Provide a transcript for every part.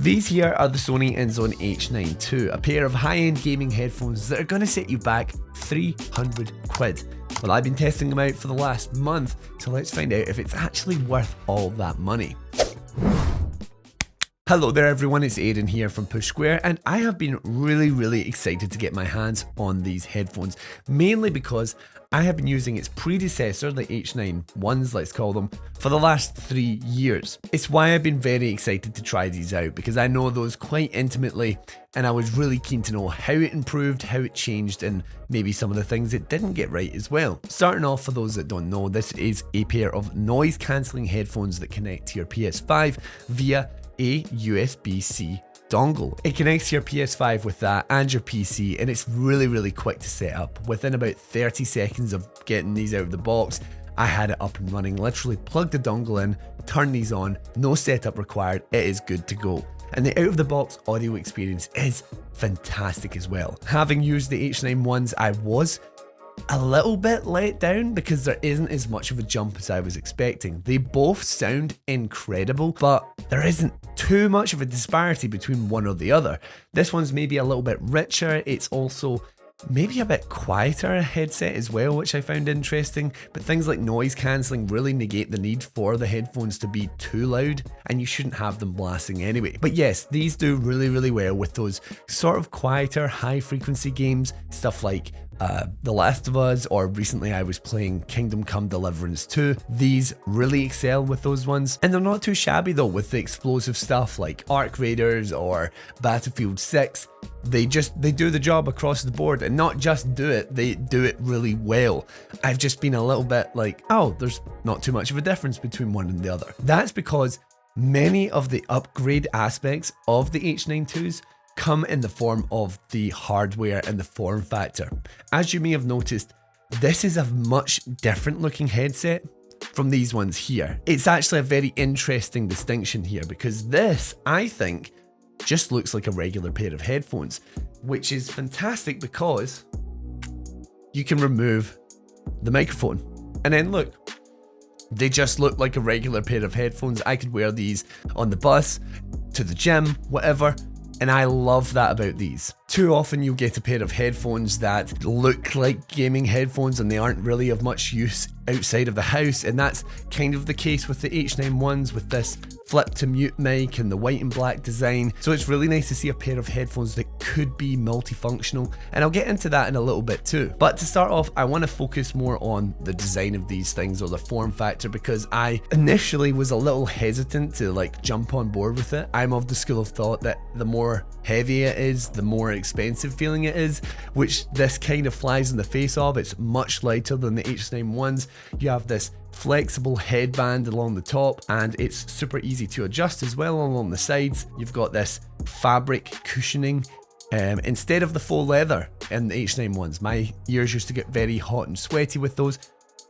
These here are the Sony INZONE H9 II, a pair of high-end gaming headphones that are going to set you back 300 quid. Well, I've been testing them out for the last month, so let's find out if it's actually worth all that money. Hello there everyone, it's Aidan here from Push Square, and I have been really excited to get my hands on these headphones, mainly because I have been using its predecessor, the H9 Is, let's call them, for the last 3 years. It's why I've been very excited to try these out, because I know those quite intimately, and I was really keen to know how it improved, how it changed, and maybe some of the things it didn't get right as well. Starting off, for those that don't know, this is a pair of noise cancelling headphones that connect to your PS5 via a USB-C dongle. It connects to your PS5 with that and your PC, and it's really quick to set up. Within about 30 seconds of getting these out of the box, I had it up and running. Literally plugged the dongle in, turned these on, no setup required, it is good to go. And the out of the box audio experience is fantastic as well. Having used the H9 Is, I was a little bit let down because there isn't as much of a jump as I was expecting. They both sound incredible, but there isn't too much of a disparity between one or the other. This one's maybe a little bit richer, it's also maybe a bit quieter headset as well, which I found interesting, but things like noise cancelling really negate the need for the headphones to be too loud, and you shouldn't have them blasting anyway. But yes, these do really well with those sort of quieter, high frequency games, stuff like The Last of Us, or recently I was playing Kingdom Come Deliverance 2. These really excel with those ones, and they're not too shabby though with the explosive stuff like Arc Raiders or Battlefield 6. They do the job across the board, and not just do it, they do it really well. I've just been a little bit like, oh, there's not too much of a difference between one and the other. That's because many of the upgrade aspects of the H9 IIs come in the form of the hardware and the form factor. As you may have noticed, this is a much different looking headset from these ones here. It's actually a very interesting distinction here, because this, I think, just looks like a regular pair of headphones, which is fantastic because you can remove the microphone. And then look, they just look like a regular pair of headphones. I could wear these on the bus, to the gym, whatever. And I love that about these. Too often you'll get a pair of headphones that look like gaming headphones and they aren't really of much use outside of the house, and that's kind of the case with the H9 Is with this flip to mute mic and the white and black design. So it's really nice to see a pair of headphones that could be multifunctional, and I'll get into that in a little bit too. But to start off, I want to focus more on the design of these things, or the form factor, because I initially was a little hesitant to like jump on board with it. I'm of the school of thought that the more heavy it is, the more expensive feeling it is, which this kind of flies in the face of. It's much lighter than the H9 Is. You have this flexible headband along the top, and it's super easy to adjust as well along the sides. You've got this fabric cushioning instead of the faux leather in the H9 Is. My ears used to get very hot and sweaty with those.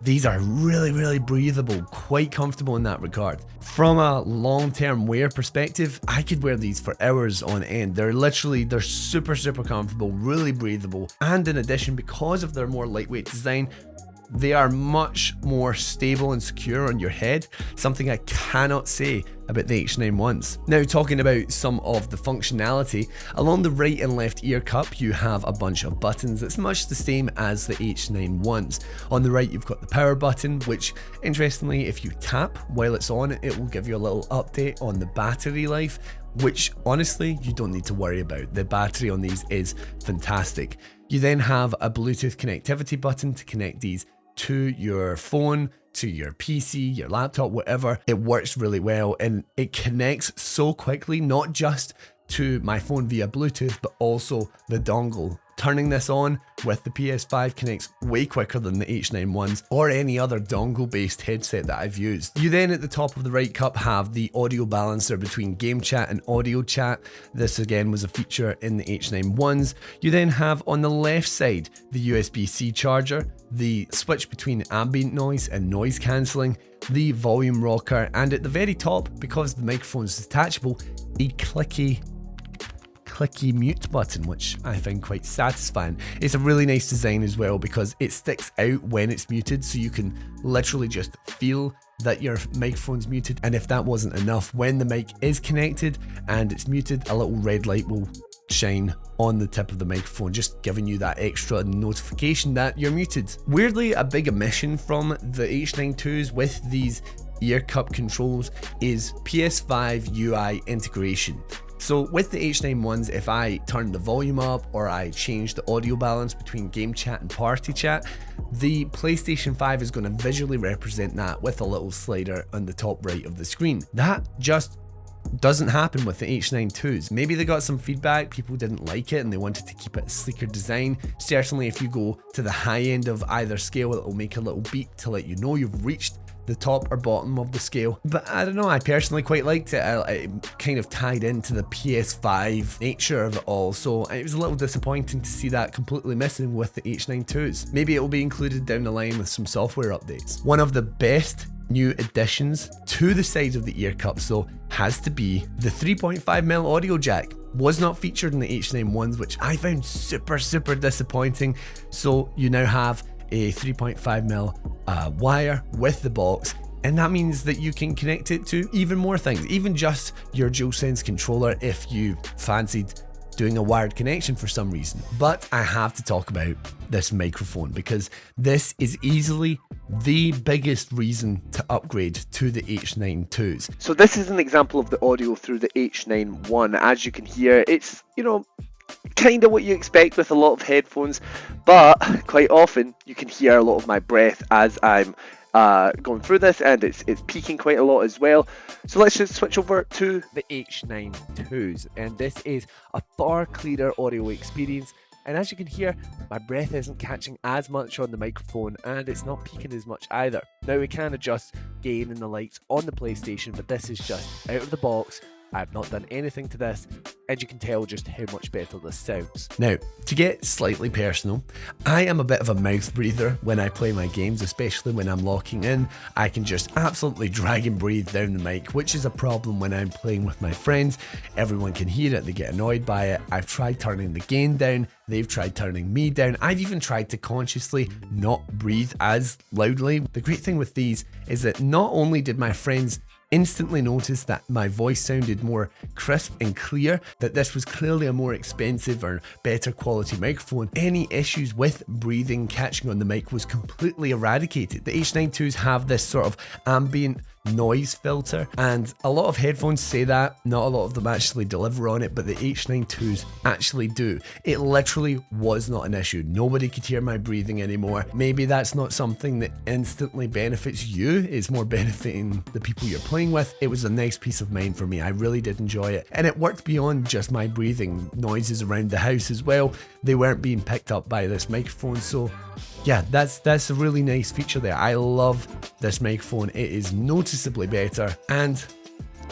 These are really breathable, quite comfortable in that regard. From a long-term wear perspective, I could wear these for hours on end. They're super comfortable, really breathable, and in addition, because of their more lightweight design, they are much more stable and secure on your head, something I cannot say about the H9 Is. Now, talking about some of the functionality, along the right and left ear cup you have a bunch of buttons that's much the same as the H9 Is. On the right you've got the power button, which interestingly, if you tap while it's on, it will give you a little update on the battery life, which honestly you don't need to worry about. The battery on these is fantastic. You then have a Bluetooth connectivity button to connect these to your phone, to your PC, your laptop, whatever. It works really well, and it connects so quickly, not just to my phone via Bluetooth, but also the dongle. Turning this on with the PS5 connects way quicker than the H9 Is or any other dongle based headset that I've used. You then at the top of the right cup have the audio balancer between game chat and audio chat. This again was a feature in the H9 Is. You then have on the left side the USB-C charger, the switch between ambient noise and noise cancelling, the volume rocker, and at the very top, because the microphone is detachable, a clicky mute button, which I find quite satisfying. It's a really nice design as well, because it sticks out when it's muted, so you can literally just feel that your microphone's muted, and if that wasn't enough, when the mic is connected and it's muted, a little red light will shine on the tip of the microphone, just giving you that extra notification that you're muted. Weirdly, a big omission from the H9 IIs with these ear cup controls is PS5 UI integration. So with the H9 ones, if I turn the volume up or I change the audio balance between game chat and party chat, the PlayStation 5 is going to visually represent that with a little slider on the top right of the screen. That just doesn't happen with the H9 IIs. Maybe they got some feedback, people didn't like it and they wanted to keep it a sleeker design. Certainly if you go to the high end of either scale, it will make a little beep to let you know you've reached the top or bottom of the scale. But I don't know, I personally quite liked it. It kind of tied into the PS5 nature of it all, so it was a little disappointing to see that completely missing with the H9 IIs. Maybe it will be included down the line with some software updates. One of the best new additions to the sides of the ear cups though has to be the 3.5mm audio jack. Was not featured in the H9 ones, which I found super disappointing. So you now have a 3.5mm wire with the box, and that means that you can connect it to even more things, even just your DualSense controller if you fancied doing a wired connection for some reason. But I have to talk about this microphone because this is easily the biggest reason to upgrade to the H9 IIs. So this is an example of the audio through the H9 I. As you can hear, it's, you know, kind of what you expect with a lot of headphones, but quite often you can hear a lot of my breath as I'm going through this, and it's peaking quite a lot as well. So let's just switch over to the H9 IIs, and this is a far clearer audio experience. And as you can hear, my breath isn't catching as much on the microphone and it's not peaking as much either. Now we can adjust gain and the lights on the PlayStation, but this is just out of the box. I've not done anything to this, and you can tell just how much better this sounds. Now, to get slightly personal, I am a bit of a mouth breather when I play my games, especially when I'm locking in. I can just absolutely drag and breathe down the mic, which is a problem when I'm playing with my friends. Everyone can hear it, they get annoyed by it. I've tried turning the gain down, they've tried turning me down. I've even tried to consciously not breathe as loudly. The great thing with these is that not only did my friends instantly noticed that my voice sounded more crisp and clear, that this was clearly a more expensive or better quality microphone. Any issues with breathing, catching on the mic was completely eradicated. The H9 IIs have this sort of ambient noise filter, and a lot of headphones say that, not a lot of them actually deliver on it, but the H9 IIs actually do. It literally was not an issue. Nobody could hear my breathing anymore. Maybe that's not something that instantly benefits you, it's more benefiting the people you're playing with. It was a nice peace of mind for me. I really did enjoy it, and it worked beyond just my breathing. Noises around the house as well, they weren't being picked up by this microphone. So yeah, that's a really nice feature there. I love this microphone. It is noticeably better and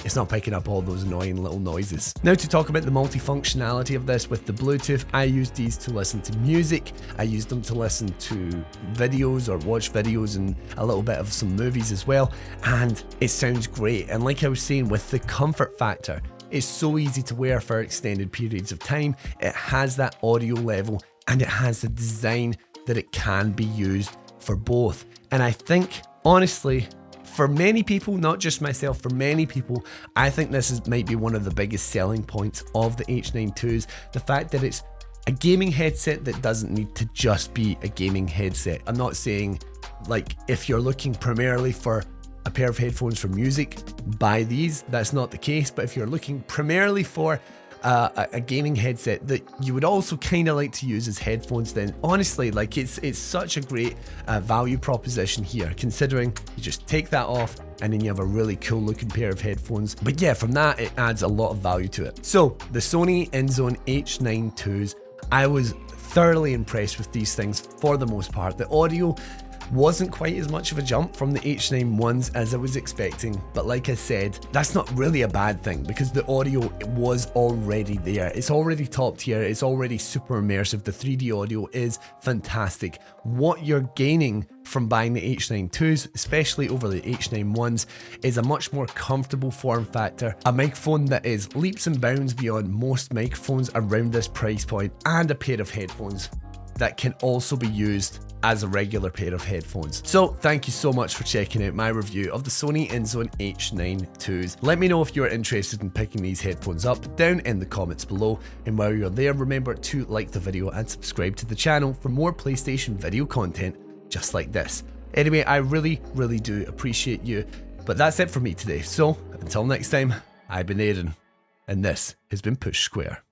it's not picking up all those annoying little noises. Now to talk about the multifunctionality of this with the Bluetooth, I used these to listen to music, I used them to listen to videos or watch videos and a little bit of some movies as well, and it sounds great. And like I was saying, with the comfort factor, it's so easy to wear for extended periods of time. It has that audio level and it has the design that it can be used for both. And I think, honestly, for many people, not just myself, for many people, I think this might be one of the biggest selling points of the H9 IIs. The fact that it's a gaming headset that doesn't need to just be a gaming headset. I'm not saying, like, if you're looking primarily for a pair of headphones for music, buy these. That's not the case. But if you're looking primarily for a gaming headset that you would also kind of like to use as headphones, then honestly, like, it's such a great value proposition here, considering you just take that off and then you have a really cool looking pair of headphones. But yeah, from that, it adds a lot of value to it. So the Sony INZONE H9 IIs, I was thoroughly impressed with these things for the most part. The audio wasn't quite as much of a jump from the H9 ones as I was expecting, but like I said, that's not really a bad thing because the audio was already there. It's already top tier, it's already super immersive. The 3D audio is fantastic. What you're gaining from buying the H9 IIs, especially over the H9 ones, is a much more comfortable form factor, a microphone that is leaps and bounds beyond most microphones around this price point, and a pair of headphones that can also be used as a regular pair of headphones. So thank you so much for checking out my review of the Sony INZONE H9 IIs. Let me know if you're interested in picking these headphones up down in the comments below, and while you're there, remember to like the video and subscribe to the channel for more PlayStation video content just like this. Anyway, I really do appreciate you, but that's it for me today. So until next time, I've been Aaron, and this has been Push Square.